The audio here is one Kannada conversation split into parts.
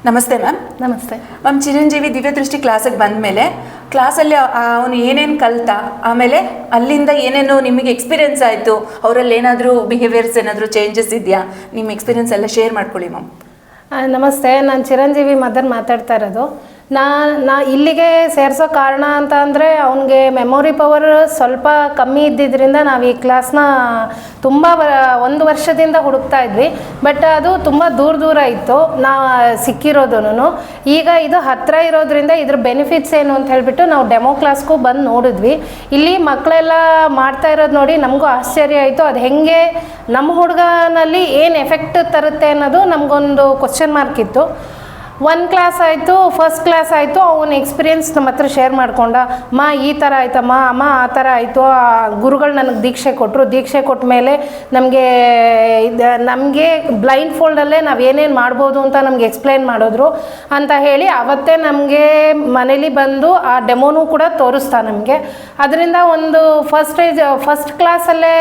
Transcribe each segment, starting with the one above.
ನಮಸ್ತೆ ಮ್ಯಾಮ್. ನಮಸ್ತೆ ಮ್ಯಾಮ್, ಚಿರಂಜೀವಿ ದಿವ್ಯದೃಷ್ಟಿ ಕ್ಲಾಸಿಗೆ ಬಂದಮೇಲೆ ಕ್ಲಾಸಲ್ಲಿ ಅವನು ಏನೇನು ಕಲಿತ, ಆಮೇಲೆ ಅಲ್ಲಿಂದ ಏನೇನು ನಿಮಗೆ ಎಕ್ಸ್ಪೀರಿಯೆನ್ಸ್ ಆಯಿತು, ಅವರಲ್ಲಿ ಏನಾದರೂ ಬಿಹೇವಿಯರ್ಸ್ ಏನಾದರೂ ಚೇಂಜಸ್ ಇದೆಯಾ? ನಿಮ್ಮ ಎಕ್ಸ್ಪೀರಿಯೆನ್ಸ್ ಎಲ್ಲ ಶೇರ್ ಮಾಡ್ಕೊಳ್ಳಿ ಮ್ಯಾಮ್. ನಮಸ್ತೆ, ನಾನು ಚಿರಂಜೀವಿ ಮದರ್ ಮಾತಾಡ್ತಾ ಇರೋದು. ನಾ ಇಲ್ಲಿಗೆ ಸೇರಿಸೋ ಕಾರಣ ಅಂತ ಅಂದರೆ ಅವನಿಗೆ ಮೆಮೊರಿ ಪವರ್ ಸ್ವಲ್ಪ ಕಮ್ಮಿ ಇದ್ದಿದ್ದರಿಂದ ನಾವು ಈ ಕ್ಲಾಸ್ನ ತುಂಬ 1 ವರ್ಷದಿಂದ ಹುಡುಕ್ತಾ ಇದ್ವಿ. ಬಟ್ ಅದು ತುಂಬ ದೂರ ಇತ್ತು ನಾ ಸಿಕ್ಕಿರೋದು. ಈಗ ಇದು ಹತ್ತಿರ ಇರೋದ್ರಿಂದ ಇದ್ರ ಬೆನಿಫಿಟ್ಸ್ ಏನು ಅಂತ ಹೇಳಿಬಿಟ್ಟು ನಾವು ಡೆಮೋ ಕ್ಲಾಸ್ಗೂ ಬಂದು ನೋಡಿದ್ವಿ. ಇಲ್ಲಿ ಮಕ್ಕಳೆಲ್ಲ ಮಾಡ್ತಾ ಇರೋದು ನೋಡಿ ನಮಗೂ ಆಶ್ಚರ್ಯ ಆಯಿತು. ಅದು ಹೇಗೆ ನಮ್ಮ ಹುಡುಗನಲ್ಲಿ ಏನು ಎಫೆಕ್ಟ್ ತರುತ್ತೆ ಅನ್ನೋದು ನಮಗೊಂದು ಕ್ವಶನ್ ಮಾರ್ಕ್ ಇತ್ತು. 1 ಕ್ಲಾಸ್ ಆಯಿತು, ಫಸ್ಟ್ ಕ್ಲಾಸ್ ಆಯಿತು, ಅವನ ಎಕ್ಸ್ಪೀರಿಯೆನ್ಸ್ ನಮ್ಮ ಹತ್ರ ಶೇರ್ ಮಾಡ್ಕೊಂಡ. ಅಮ್ಮ ಈ ಥರ ಆಯ್ತಮ್ಮ, ಅಮ್ಮ ಆ ಥರ ಆಯಿತು, ಗುರುಗಳು ನನಗೆ ದೀಕ್ಷೆ ಕೊಟ್ಟರು. ದೀಕ್ಷೆ ಕೊಟ್ಟ ಮೇಲೆ ನಮಗೆ ಬ್ಲೈಂಡ್ ಫೋಲ್ಡಲ್ಲೇ ನಾವು ಏನೇನು ಮಾಡ್ಬೋದು ಅಂತ ನಮಗೆ ಎಕ್ಸ್ಪ್ಲೈನ್ ಮಾಡಿದ್ರು ಅಂತ ಹೇಳಿ ಅವತ್ತೇ ನಮಗೆ ಮನೇಲಿ ಬಂದು ಆ ಡೆಮೋನೂ ಕೂಡ ತೋರಿಸ್ತಾ ನಮಗೆ. ಅದರಿಂದ ಒಂದು ಫಸ್ಟ್ ಕ್ಲಾಸಲ್ಲೇ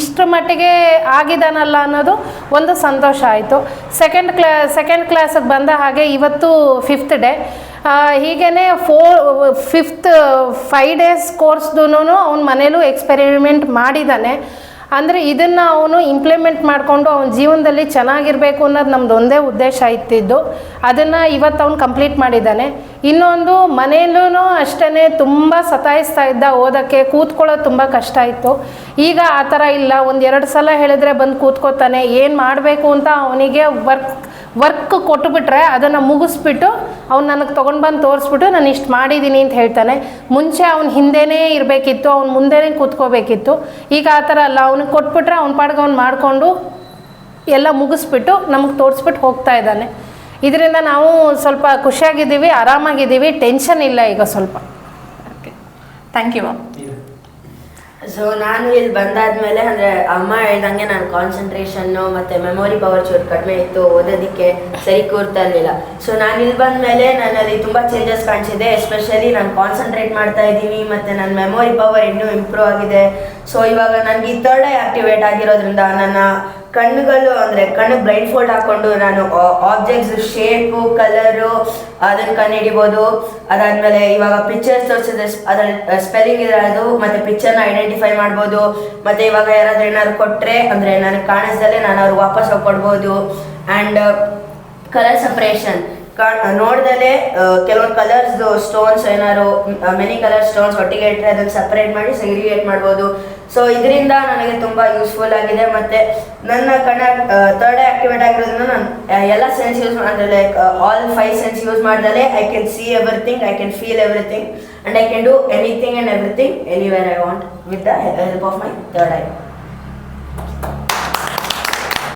ಇಷ್ಟರ ಮಟ್ಟಿಗೆ ಆಗಿದ್ದಾನಲ್ಲ ಅನ್ನೋದು ಒಂದು ಸಂತೋಷ ಆಯಿತು. ಸೆಕೆಂಡ್ ಕ್ಲಾಸಿಗೆ ಬಂದ ಹಾಗೆ ಇವತ್ತು 5th ಡೇ. ಹೀಗೇ 5 ಡೇಸ್ ಕೋರ್ಸ್ದು ಅವನ ಮನೇಲೂ ಎಕ್ಸ್ಪೆರಿಮೆಂಟ್ ಮಾಡಿದ್ದಾನೆ. ಅಂದರೆ ಇದನ್ನು ಅವನು ಇಂಪ್ಲಿಮೆಂಟ್ ಮಾಡಿಕೊಂಡು ಅವನ ಜೀವನದಲ್ಲಿ ಚೆನ್ನಾಗಿರಬೇಕು ಅನ್ನೋದು ನಮ್ಮದು ಒಂದೇ ಉದ್ದೇಶ ಇತ್ತಿದ್ದು. ಅದನ್ನು ಇವತ್ತು ಅವನು ಕಂಪ್ಲೀಟ್ ಮಾಡಿದ್ದಾನೆ. ಇನ್ನೊಂದು ಮನೆಯಲ್ಲೂ ಅಷ್ಟೇ ತುಂಬ ಸತಾಯಿಸ್ತಾ ಇದ್ದ, ಓದೋಕ್ಕೆ ಕೂತ್ಕೊಳ್ಳೋದು ತುಂಬ ಕಷ್ಟ ಇತ್ತು. ಈಗ ಆ ಥರ ಇಲ್ಲ. 1-2 ಸಲ ಹೇಳಿದ್ರೆ ಬಂದು ಕೂತ್ಕೋತಾನೆ. ಏನು ಮಾಡಬೇಕು ಅಂತ ಅವನಿಗೆ ವರ್ಕ್ ಕೊಟ್ಟುಬಿಟ್ರೆ ಅದನ್ನು ಮುಗಿಸ್ಬಿಟ್ಟು ಅವ್ನು ನನಗೆ ತೊಗೊಂಡು ಬಂದು ತೋರಿಸ್ಬಿಟ್ಟು ನಾನು ಇಷ್ಟು ಮಾಡಿದ್ದೀನಿ ಅಂತ ಹೇಳ್ತಾನೆ. ಮುಂಚೆ ಅವ್ನು ಹಿಂದೆನೇ ಇರಬೇಕಿತ್ತು, ಅವ್ನು ಮುಂದೆನೇ ಕೂತ್ಕೋಬೇಕಿತ್ತು. ಈಗ ಆ ಥರ ಅಲ್ಲ, ಅವ್ನಿಗೆ ಕೊಟ್ಬಿಟ್ರೆ ಅವ್ನ ಪಾಡ್ಗೆ ಅವ್ನು ಮಾಡಿಕೊಂಡು ಎಲ್ಲ ಮುಗಿಸ್ಬಿಟ್ಟು ನಮಗೆ ತೋರಿಸ್ಬಿಟ್ಟು ಹೋಗ್ತಾ ಇದ್ದಾನೆ. ಇದರಿಂದ ನಾವು ಸ್ವಲ್ಪ ಖುಷಿಯಾಗಿದ್ದೀವಿ, ಆರಾಮಾಗಿದ್ದೀವಿ, ಟೆನ್ಷನ್ ಇಲ್ಲ ಈಗ ಸ್ವಲ್ಪ. Okay, thank you ma'am. So ನಾನು ಇಲ್ಲಿ ಬಂದಾದ್ಮೇಲೆ ಅಂದರೆ ಅಮ್ಮ ಹೇಳ್ದಂಗೆ ನಾನು ಕಾನ್ಸಂಟ್ರೇಷನ್ನು ಮತ್ತು ಮೆಮೊರಿ ಪವರ್ ಚೂರು ಕಡಿಮೆ ಇತ್ತು, ಓದೋದಕ್ಕೆ ಸರಿ ಕೂರ್ತಾ ಇರಲಿಲ್ಲ. ಸೊ ನಾನು ಇಲ್ಲಿ ಬಂದಮೇಲೆ ನನ್ನಲ್ಲಿ ತುಂಬ ಚೇಂಜಸ್ ಕಾಣಿಸಿದೆ. ಎಸ್ಪೆಷಲಿ ನಾನು ಕಾನ್ಸಂಟ್ರೇಟ್ ಮಾಡ್ತಾ ಇದ್ದೀನಿ ಮತ್ತು ನನ್ನ ಮೆಮೊರಿ ಪವರ್ ಇನ್ನೂ ಇಂಪ್ರೂವ್ ಆಗಿದೆ. ಸೊ ಇವಾಗ ನನಗೆ ಈ 3rd ಐ ಆಕ್ಟಿವೇಟ್ ಆಗಿರೋದ್ರಿಂದ ನನ್ನ ಕಣ್ಣುಗಳು ಅಂದರೆ ಕಣ್ಣಿಗೆ ಬ್ಲೈಂಡ್ ಫೋಲ್ಡ್ ಹಾಕ್ಕೊಂಡು ನಾನು ಆಬ್ಜೆಕ್ಟ್ಸ್ ಶೇಪು, ಕಲರು ಅದನ್ನು ಕಂಡುಹಿಡಿಬೋದು. ಅದಾದಮೇಲೆ ಇವಾಗ ಪಿಕ್ಚರ್ಸ್ ತೋರಿಸಿದ್ರೆ ಅದರ ಸ್ಪೆಲ್ಲಿಂಗ್ ಇದೆ ಅದು, ಮತ್ತು ಪಿಕ್ಚರ್ನ ಐಡೆಂಟಿಫೈ ಮಾಡ್ಬೋದು. ಮತ್ತು ಇವಾಗ ಯಾರಾದರೂ ಏನಾದ್ರು ಕೊಟ್ಟರೆ ಅಂದರೆ ನನಗೆ ಕಾಣಿಸ್ದಲ್ಲೇ ನಾನು ಅವ್ರಿಗೆ ವಾಪಸ್ ಹೋಗಿ ಕೊಡ್ಬೋದು. ಆ್ಯಂಡ್ ಕಲರ್ ಸಪ್ರೇಷನ್ ನೋಡ್ದಲೇ ಕೆಲವೊಂದು ಕಲರ್ಸ್ದು ಸ್ಟೋನ್ಸ್ ಏನಾದ್ರು ಮೆನಿ ಕಲರ್ ಸ್ಟೋನ್ಸ್ ಒಟ್ಟಿಗೆ ಇಟ್ಟರೆ ಅದನ್ನು ಸಪ್ರೇಟ್ ಮಾಡಿ ಸೆಗ್ರಿಗೇಟ್ ಮಾಡ್ಬೋದು. ಸೊ ಇದರಿಂದ ನನಗೆ ತುಂಬ ಯೂಸ್ಫುಲ್ ಆಗಿದೆ. ಮತ್ತು ನನ್ನ ಕಣ್ಣ 3rd ಐ ಆಕ್ಟಿವೇಟ್ ಆಗಿರೋದ್ರಿಂದ ನಾನು ಎಲ್ಲ ಸೆನ್ಸ್ ಯೂಸ್ ಅಂದರೆ ಲೈಕ್ ಆಲ್ 5 ಸೆನ್ಸ್ ಯೂಸ್ ಮಾಡ್ದಲೇ I can see everything, I can feel everything, and I can do anything and everything anywhere I want with the help of my 3rd I.